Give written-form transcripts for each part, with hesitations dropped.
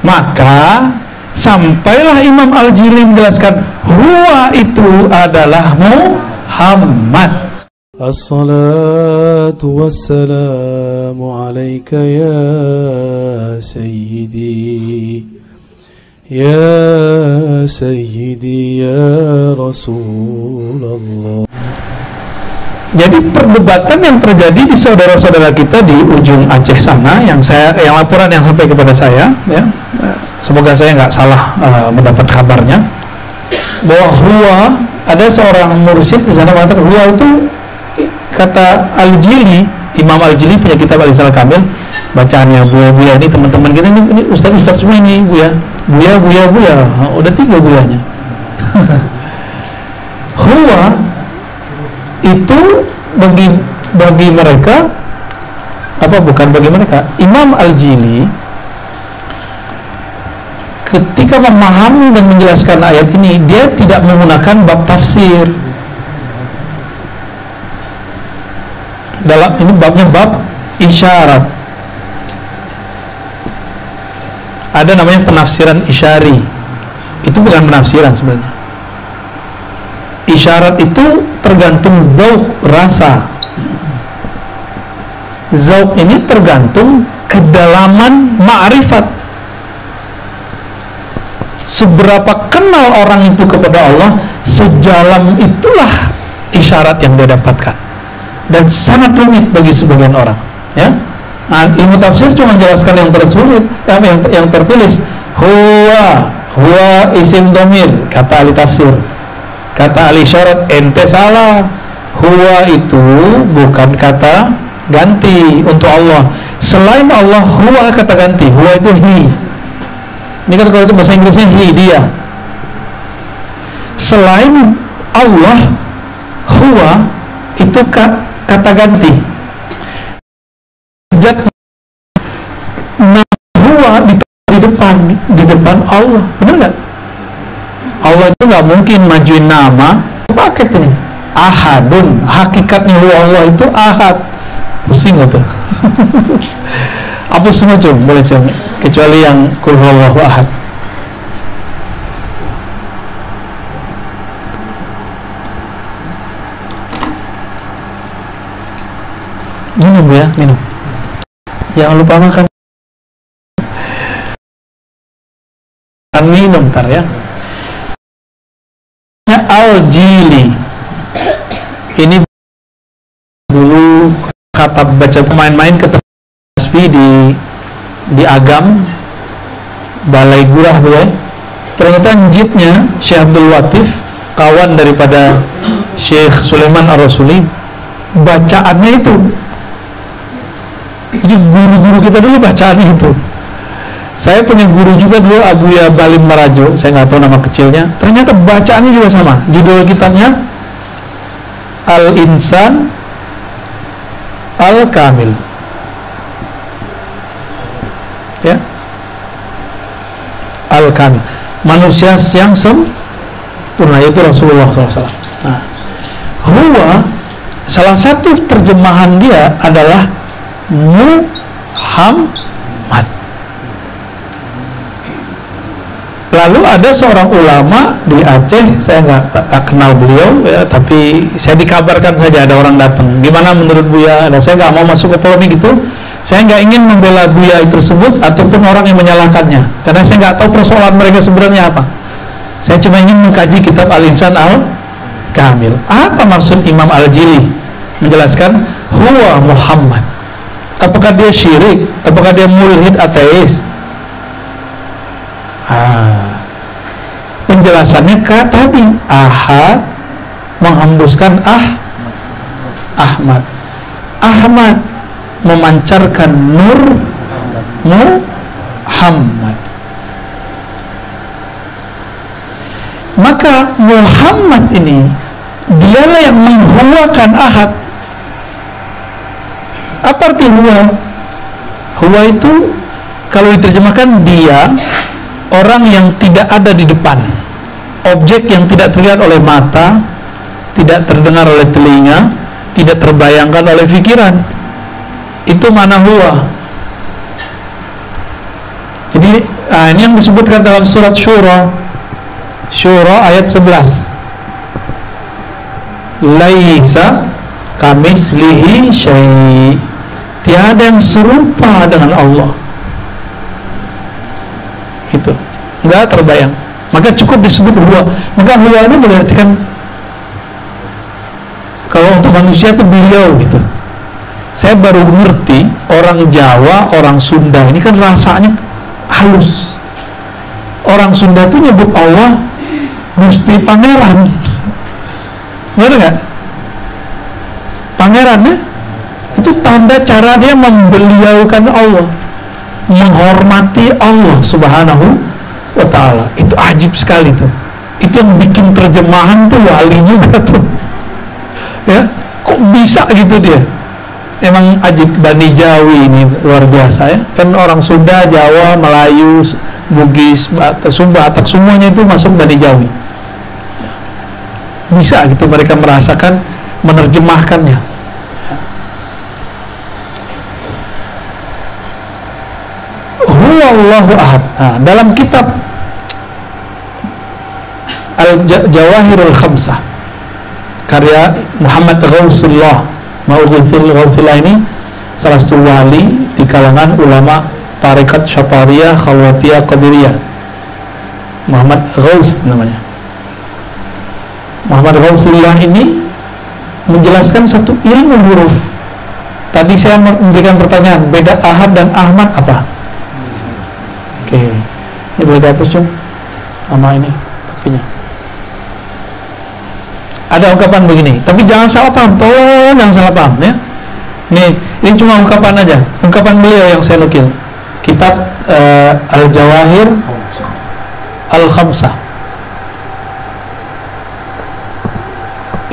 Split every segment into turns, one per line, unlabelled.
Maka sampailah Imam Al-Jili menjelaskan, huwa itu adalah Muhammad.
As-salatu wassalamu alaika ya sayyidi, ya sayyidi ya Rasulullah.
Jadi perdebatan yang terjadi di saudara-saudara kita di ujung Aceh sana, yang laporan yang sampai kepada saya, ya, semoga saya nggak salah mendapat kabarnya, bahwa huwa, ada seorang mursyid di sana mengatakan huwa itu, kata Al-Jili, Imam Al-Jili punya kitab Al-Ihsan Kamil, bacaannya buya-buya ini teman-teman kita ini ustaz-ustaz semua ini buya, udah 3 buyanya. Huwa itu bagi mereka bukan bagi mereka, Imam Al-Jili ketika memahami dan menjelaskan ayat ini, dia tidak menggunakan bab tafsir. Dalam ini babnya bab isyarat. Ada namanya penafsiran isyari. Itu bukan penafsiran sebenarnya. Isyarat itu tergantung zauq, rasa. Zauq ini tergantung kedalaman ma'rifat. Seberapa kenal orang itu kepada Allah, sejalan itulah isyarat yang dia dapatkan. Dan sangat rumit bagi sebagian orang, ya. Nah, ilmu tafsir cuma menjelaskan yang tersulit, yang tertulis. Huwa isim domir, kata ahli tafsir. Kata ahli isyarat, ente salah. Huwa itu bukan kata ganti untuk Allah. Selain Allah, huwa kata ganti. Huwa itu he. Ini kan kalau itu bahasa Inggrisnya he, dia. Selain Allah, huwa itu kata ganti. Huwa di depan Allah, benar nggak? Allah itu nggak mungkin majuin nama pakai ini ahadun. Hakikatnya huwa Allah itu ahad. Pusing nggak tuh? Apa semua boleh kecuali yang qul huwallahu ahad. Minum ya, minum. Jangan lupa makan. Minum ntar ya. Al-Jili ini dulu kata baca pemain-main ke tasbih di Agam, Balai Gurah boleh. Ternyata njitnya Syekh Abdul Latif, kawan daripada Syekh Sulaiman Ar-Rasuli, bacaannya itu. Jadi guru-guru kita dulu bacaannya itu. Saya punya guru juga dulu, Abuya Balim Marajo, saya nggak tahu nama kecilnya. Ternyata bacaannya juga sama. Judul kitabnya Al-Insan Al-Kamil. Ya, Al-Kamil, manusia yang sempurna, yaitu Rasulullah SAW. Nah, huwa, salah satu terjemahan dia adalah Muhammad. Lalu ada seorang ulama di Aceh, saya nggak kenal beliau, ya, tapi saya dikabarkan saja ada orang datang. Gimana menurut Buya? Dan saya nggak mau masuk ke polemik itu. Saya nggak ingin membela Buya tersebut ataupun orang yang menyalahkannya, karena saya nggak tahu persoalan mereka sebenarnya apa. Saya cuma ingin mengkaji kitab Al-Insan Al-Kamil. Apa maksud Imam Al-Jili menjelaskan huwa Muhammad? Apakah dia syirik? Apakah dia mulhid ateis? Penjelasannya tadi ahad menghembuskan Ahmad. Ahmad memancarkan nur Muhammad. Maka Muhammad ini dialah yang menghuwakan ahad. Apa arti huwa? Huwa itu kalau diterjemahkan dia, orang yang tidak ada di depan, objek yang tidak terlihat oleh mata, tidak terdengar oleh telinga, tidak terbayangkan oleh pikiran. Itu mana huwa. Jadi Ini yang disebutkan dalam surat Syura ayat 11. Laisa kamislihi syai'. Tiada yang serupa dengan Allah. Itu nggak terbayang. Maka cukup disebut huwa. Maka huwa ini berarti kan kalau untuk manusia itu beliau gitu. Saya baru ngerti orang Jawa, orang Sunda ini kan rasanya halus. Orang Sunda tuh nyebut Allah Gusti Pangeran. Benar nggak? Pangerannya itu tanda cara dia membeliaukan Allah, menghormati Allah Subhanahu wa ta'ala. Itu ajib sekali tuh. Itu yang bikin terjemahan tuh wali juga tuh. Ya, kok bisa gitu dia? Emang ajib. Bani Jawi ini luar biasa ya. Kan orang Sunda, Jawa, Melayu, Bugis, Sumba, Batak, semuanya itu masuk Bani Jawi. Bisa gitu mereka merasakan, menerjemahkannya. Huwallahu ahad. Nah, dalam kitab Al-Jawahirul Khamsah karya Muhammad Ghausullah ini salah satu wali di kalangan ulama tarekat Syatariyah, Khalwatiyah, Qadiriyah. Muhammad Ghaus namanya. Muhammad Ghausullah ini menjelaskan satu ilmu huruf. Tadi saya memberikan pertanyaan, beda ahad dan ahmad apa? Oke. Ini boleh dihapus Jum sama ini tapinya. Ada ungkapan begini, tapi jangan salah paham, tolong jangan salah paham ya. Ini cuma ungkapan aja, ungkapan beliau yang saya nukil. Kitab Al-Jawahir Al-Khamsah.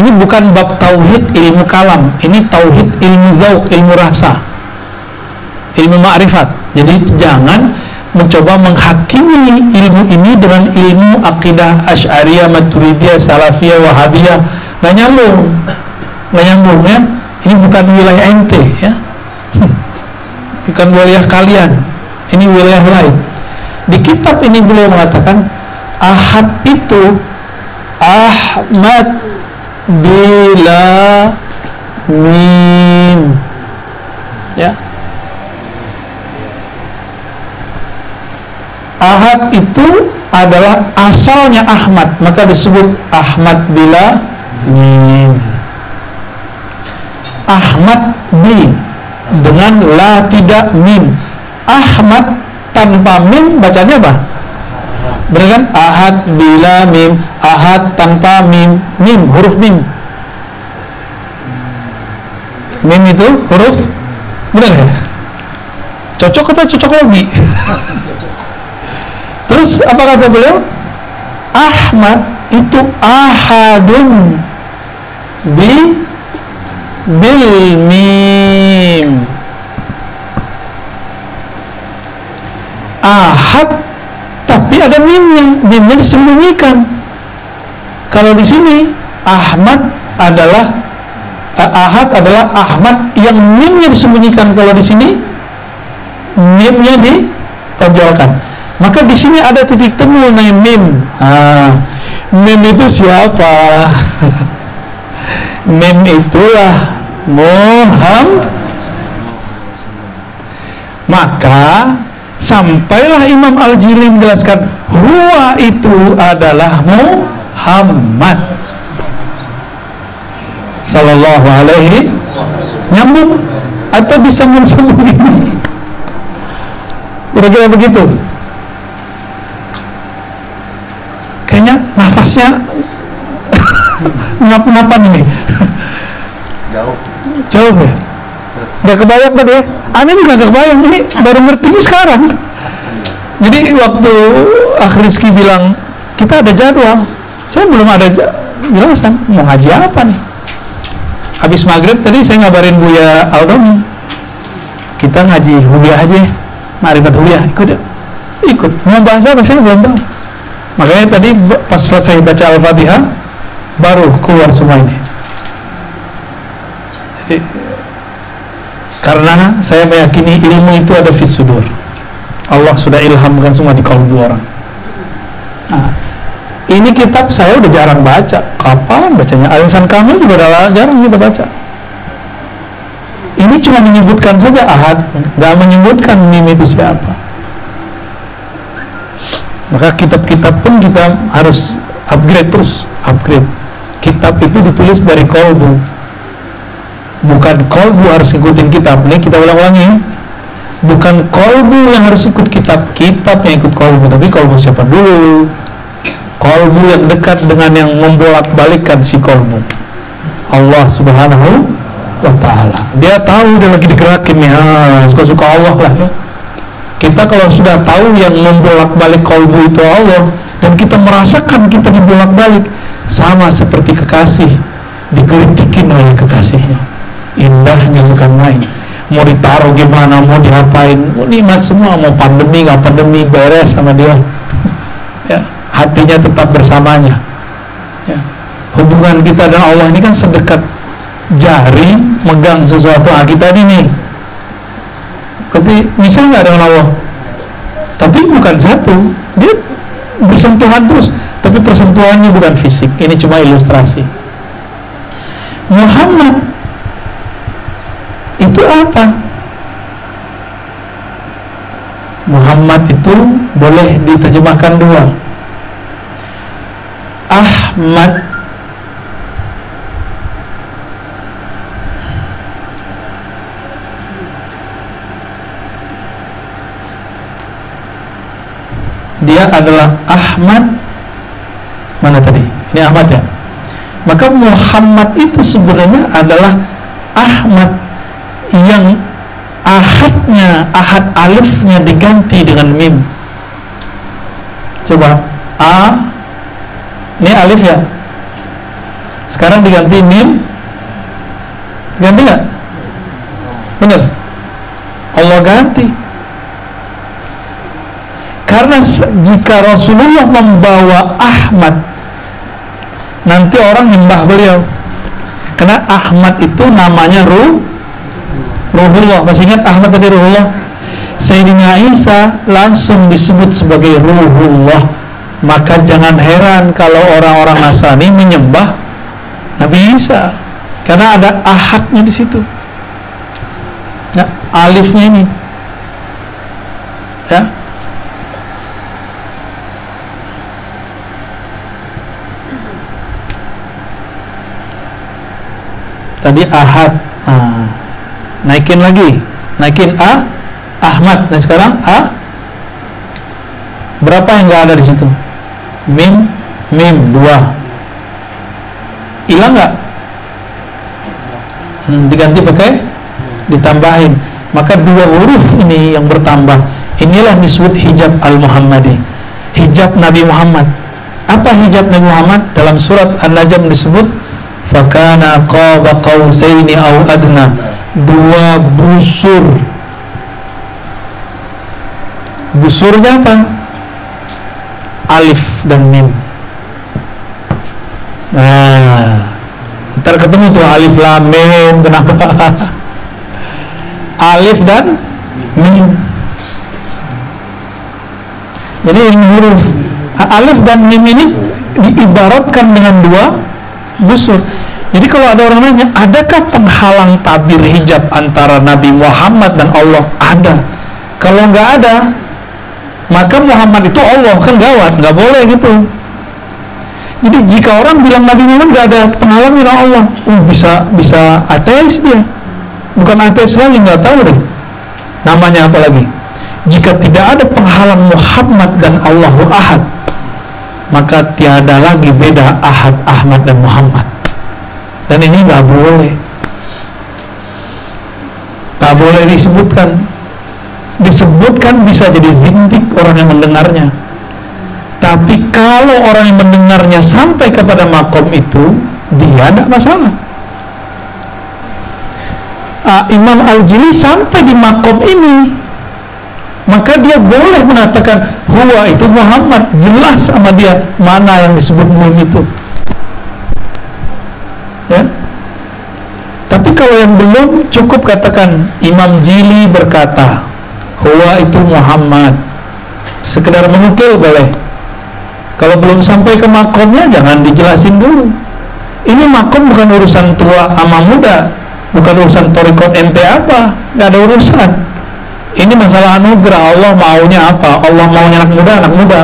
Ini bukan bab tauhid ilmu kalam, ini tauhid ilmu zauq, ilmu rasa, ilmu ma'rifat. Jadi jangan mencoba menghakimi ilmu ini dengan ilmu akidah Asy'ariyah, Maturidiyah, Salafiyah, Wahabiyah. Nggak nyambung ya. Ini bukan wilayah ente ya. Bukan wilayah kalian. Ini wilayah lain. Di kitab ini beliau mengatakan ahad itu Ahmad bila mim. Ya. Ahad itu adalah asalnya Ahmad, maka disebut Ahmad bila mim. Ahmad bi dengan la tidak mim. Ahmad tanpa mim bacanya apa? Benar kan? Ahad bila mim, ahad tanpa mim, mim huruf mim. Mim itu huruf, benar ya? Cocok atau cocok lagi? Terus apa kata beliau? Ahmad itu ahadun bil mim. Ahad tapi ada mimnya disembunyikan. Kalau di sini Ahmad adalah ahad adalah Ahmad yang mimnya disembunyikan. Kalau di sini mimnya ditonjolkan. Maka di sini ada titik temu namanya mim. Mim itu siapa? Mim itulah Muhammad. Maka sampailah Imam Al-Jili menjelaskan huwa itu adalah Muhammad sallallahu alaihi. Nyambung atau disambung-sambung ini? Kira-kira begitu. Kayaknya nafasnya ngap-ngapan ini. Jauh ya? Gak kebayang tadi ya? Aneh juga gak kebayang, ini baru ngertinya sekarang. Jadi waktu Akh Rizky bilang kita ada jadwal, saya belum ada jelasan mau ngaji apa nih. Habis maghrib tadi saya ngabarin Buya Aldoni, kita ngaji Huliyah aja, Ma'rifat Huliyah, ikut. Mau bahas apa saya belum tahu. Makanya tadi pas selesai baca Al-Fatihah baru keluar semua ini. Jadi, karena saya meyakini ilmu itu ada fis sudur. Allah sudah ilhamkan semua di kalbu orang. Nah, ini kitab saya udah jarang baca. Kapan bacanya? Al-Insan Kamil juga udah jarang kita baca. Ini cuma menyebutkan saja ahad, nggak menyebutkan mim itu siapa. Maka kitab-kitab pun kita harus upgrade terus, upgrade. Kitab itu ditulis dari kolbu, bukan kolbu harus ikutin kitab. Ini kita ulang-ulangi, bukan kolbu yang harus ikut kitab, kitab yang ikut kolbu. Tapi kolbu siapa dulu? Kolbu yang dekat dengan yang membolak-balikkan si kolbu, Allah Subhanahu wa ta'ala. Dia tahu dia lagi digerakin nih, suka-suka Allah lah ya. Kita kalau sudah tahu yang membolak-balik kolbu itu Allah, dan kita merasakan kita dibolak-balik, sama seperti kekasih digelitikin oleh kekasihnya. Indahnya bukan main. Mau ditaruh gimana, mau diapain, nikmat semua. Mau pandemi nggak pandemi, beres sama dia. Ya, hatinya tetap bersamanya. Ya. Hubungan kita dan Allah ini kan sedekat jari megang sesuatu. Kita ini nih, tapi bisa nggak dengan Allah? Tapi bukan satu, dia bersentuhan terus, tapi persentuhannya bukan fisik. Ini cuma ilustrasi. Muhammad itu apa? Muhammad itu boleh diterjemahkan dua. Ahmad dia adalah Ahmad. Mana tadi? Ini Ahmad ya. Maka Muhammad itu sebenarnya adalah Ahmad yang ahadnya, ahad alifnya diganti dengan mim. Coba A, ini alif ya, sekarang diganti mim, ganti nggak? Bener? Allah ganti. Karena jika Rasulullah membawa Ahmad, nanti orang nyembah beliau. Karena Ahmad itu namanya Ruhullah. Masih ingat Ahmad tadi Ruhullah? Sayyidina Isa langsung disebut sebagai Ruhullah. Maka jangan heran kalau orang-orang Nasrani menyembah Nabi Isa, karena ada ahadnya di situ. Nah, alifnya ini, ya. Tadi ahad, naikin lagi, naikin A, Ahmad. Dan sekarang A, berapa yang nggak ada di situ? Mim, dua, hilang nggak? Diganti pakai, ditambahin. Maka dua huruf ini yang bertambah. Inilah disebut hijab al-Muhammadi, hijab Nabi Muhammad. Apa hijab Nabi Muhammad? Dalam surat An-Najm disebut fakana qaba qausaini au adna, dua busur. Busurnya apa? Alif dan mim. Nah, ntar ketemu tuh alif lam mim. Kenapa? Alif dan mim. Jadi ini huruf alif dan mim ini diibaratkan dengan dua busur. Jadi kalau ada orang nanya, adakah penghalang tabir hijab antara Nabi Muhammad dan Allah? Ada. Kalau nggak ada, maka Muhammad itu Allah, kan gawat, nggak boleh gitu. Jadi jika orang bilang Nabi Muhammad nggak ada penghalang dengan Allah, bisa ateis dia. Bukan ateis lagi, nggak tahu deh namanya apa lagi. Jika tidak ada penghalang Muhammad dan Allahu Ahad, maka tiada lagi beda Ahad, Ahmad dan Muhammad. Dan ini nggak boleh, nggak boleh disebutkan bisa jadi zindik orang yang mendengarnya. Tapi kalau orang yang mendengarnya sampai kepada makom itu, dia tidak masalah. Imam Al-Jili sampai di makom ini, maka dia boleh mengatakan huwa itu Muhammad, jelas sama dia mana yang disebut mim itu, ya. Tapi kalau yang belum, cukup katakan Imam Jili berkata, Huwa itu Muhammad. Sekedar menukil boleh. Kalau belum sampai ke makomnya jangan dijelasin dulu. Ini makom bukan urusan tua sama muda, bukan urusan torikot ente apa, nggak ada urusan. Ini masalah anugerah. Allah maunya apa? Allah maunya anak muda,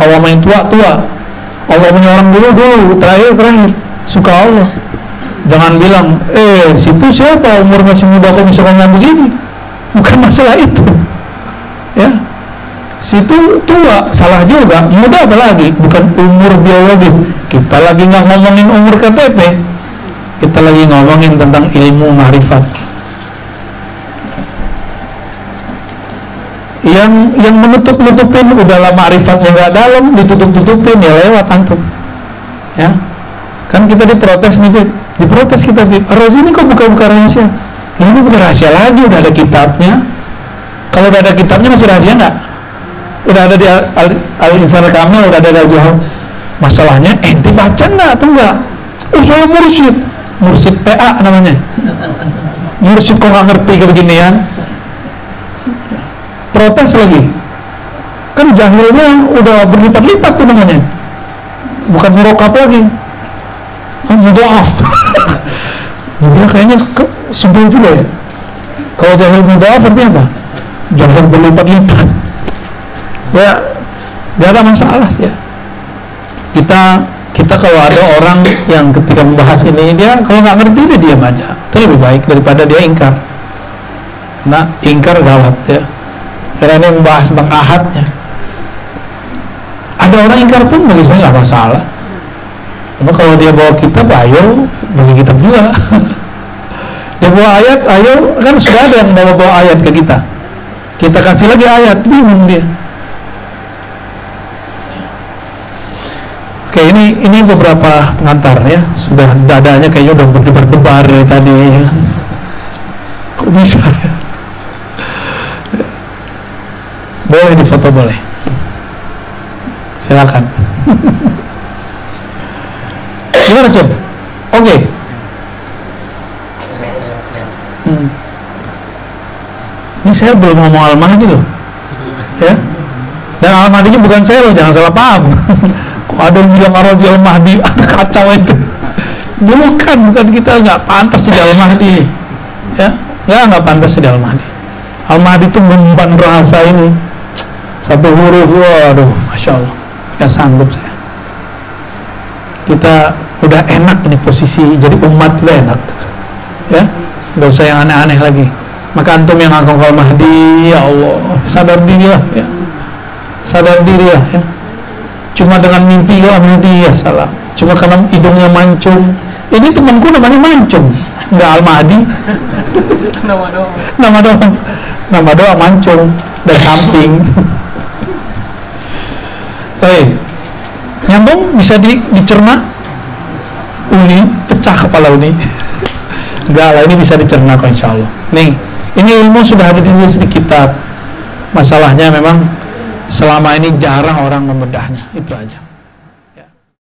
Allah maunya tua. Allah maunya orang dulu, terakhir. Suka Allah. Jangan bilang, situ siapa umur masih muda kok bisa ngomong begini. Bukan masalah itu. Ya, situ tua, salah juga. Muda apalagi, bukan umur biologis. Kita lagi nggak ngomongin umur KTP, kita lagi ngomongin tentang ilmu ma'rifat. Yang menutup-nutupin udahlah ma'rifatnya nggak dalam, ditutup-tutupin ya lewat antum. Ya, kan kita diprotes nih, diprotes kita, Rozi ini kok buka-buka rahasia? Ini bukan rahasia lagi, udah ada kitabnya. Kalau udah ada kitabnya masih rahasia nggak? Udah ada di Al-Insan Kamil, udah ada di masalahnya ente baca nggak atau enggak? Saya mursyid PA namanya. Mursyid kok nggak ngerti kebeginian? Protes lagi. Kan jahilnya udah berlipat-lipat tuh namanya. Bukan murokab lagi. Mudha'af. Dia kayaknya sebel juga ya. Kalau jahil mudha'af artinya apa? Jahil berlipat-lipat. Ya, gak ada masalah ya. Kita kalau ada orang yang ketika membahas ini, dia kalau nggak ngerti dia diam aja. Itu lebih baik daripada dia ingkar. Nah, ingkar gawat ya. Karena ini membahas tentang ahadnya. Ada orang ingkar pun bagi saya nggak masalah. Cuma kalau dia bawa kitab, ayo bagi kitab juga. Dia bawa ayat, ayo, kan sudah ada yang bawa ayat ke kita. Kita kasih lagi ayat, bingung dia. Oke, ini beberapa pengantar ya. Sudah dadanya kayaknya udah berdebar-debar dari tadi. Kok bisa ya? Boleh difoto, boleh. Silakan. Gimana Cem? Oke. Ini saya belum ngomong Al-Mahdi loh. Ya. Dan Al-Mahdinya bukan saya loh, jangan salah paham. Kok ada yang bilang Ar-Razi Al-Mahdi, kacau itu. Bukan kita nggak pantas jadi Al-Mahdi. Ya, nggak pantas jadi Al-Mahdi. Al-Mahdi itu memban bahasa ini. Satu huruf, waduh, Masya Allah, nggak sanggup saya. Kita udah enak nih posisi jadi umat, udah enak. Ya, nggak usah yang aneh-aneh lagi. Maka antum yang ngaku Al-Mahdi, ya Allah, sadar diri lah ya. Sadar diri lah ya. Cuma dengan mimpi ya Al-Mahdi, ya salah. Cuma karena hidungnya mancung. Ini temanku namanya mancung, nggak Al-Mahdi. Nama doang mancung dan samping. Nyambung, bisa dicerna. Uni, pecah kepala Uni. Enggak lah, ini bisa dicerna kok insya Allah. Nih, ini ilmu sudah ada di kitab. Masalahnya memang selama ini jarang orang membedahnya. Itu aja.